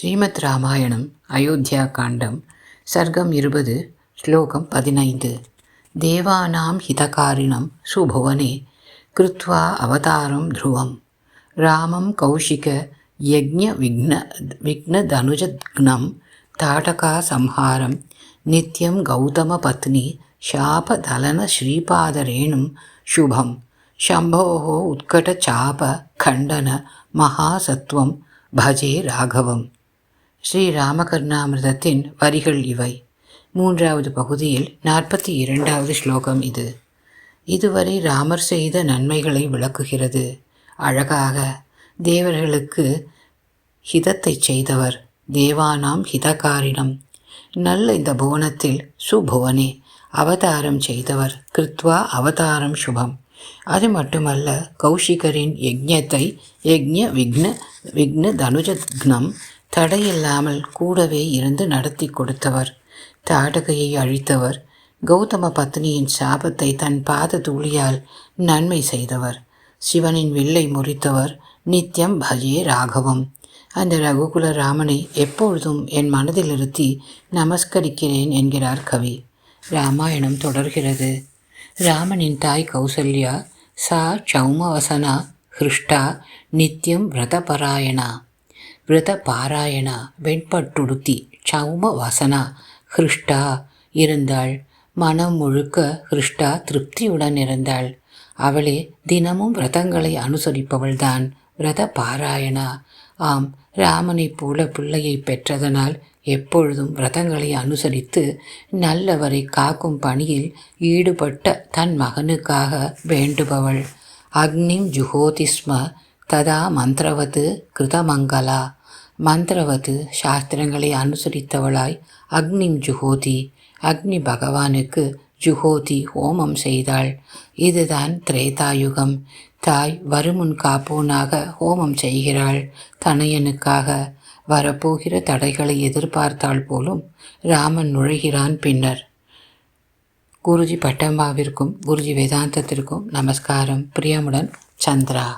ஸ்ரீமத் ராமாயணம் அயோத்தியா காண்டம் சர்க்கம் 20 ஸ்லோகம் 15 தேவானாம் ஹிதகாரிணம் சுபுவனே கிருத்வா அவதாரம் த்ருவம் ராமம் கௌஷிக யஜ்ஞ விக்னதனுஜக்னம் தாடகா சம்ஹாரம் நித்யம் கௌதம பத்னி சாபதலன ஸ்ரீபாதரேணும் சுபம் சம்போஹோ உத்கட சாப கண்டன மகாசத்வம் பஜே ராகவம். ஸ்ரீ ராமகர்ணாமிர்தத்தின் வரிகள் இவை. 3வது பகுதியில் 42வது ஸ்லோகம் இது. இதுவரை ராமர் செய்த நன்மைகளை விளக்குகிறது. அழகாக தேவர்களுக்கு ஹிதத்தை செய்தவர், தேவானாம் ஹிதகாரிணம், நல்ல இந்த புவனத்தில் சுபுவனே அவதாரம் செய்தவர், கிருத்வா அவதாரம் சுபம். அது மட்டுமல்ல, கௌஷிகரின் யஜ்ஞத்தை விக்ன தனுஜக்னம் தடையில்லாமல் கூடவே இருந்து நடத்தி கொடுத்தவர், தாடகையை அழித்தவர், கௌதம பத்னியின் சாபத்தை தன் பாத தூளியால் நன்மை செய்தவர், சிவனின் வில்லை முறித்தவர், நித்யம் பஜே ராகவம். அந்த ரகுகுல ராமனை எப்பொழுதும் என் மனதில் இருத்தி நமஸ்கரிக்கிறேன் என்கிறார் கவி. ராமாயணம் தொடர்கிறது. ராமனின் தாய் கௌசல்யா சா சௌமவசனா ஹிருஷ்டா நித்யம் விரதபாராயணா வெண்பட்டுடுத்தி சௌமவசனா ஹிருஷ்டா இருந்தாள். மனம் முழுக்க ஹிருஷ்டா திருப்தியுடன் இருந்தாள். அவளே தினமும் விரதங்களை அனுசரிப்பவள்தான் விரதபாராயணா. ஆம், ராமனைப் போல பிள்ளையை பெற்றதனால் எப்பொழுதும் விரதங்களை அனுசரித்து நல்லவரை காக்கும் பணியில் ஈடுபட்ட தன் மகனுக்காக வேண்டுபவள். அக்னிம் ஜுஹோதிஸ்ம ததா மந்திரவது கிருதமங்கலா. மந்திரவது சாஸ்திரங்களை அனுசரித்தவளாய் அக்னிம் ஜுஹோதி, அக்னி பகவானுக்கு ஜுஹோதி ஹோமம் செய்தாள். இதுதான் திரேதாயுகம். தாய் வருமுன் காப்போனாக ஹோமம் செய்கிறாள். தனையனுக்காக வரப்போகிற தடைகளை எதிர்பார்த்தாள் போலும் ராமன் நுழைகிறான். பின்னர் குருஜி பட்டம்பாவிற்கும் குருஜி வேதாந்தத்திற்கும் நமஸ்காரம். பிரியமுடன் சந்திரா.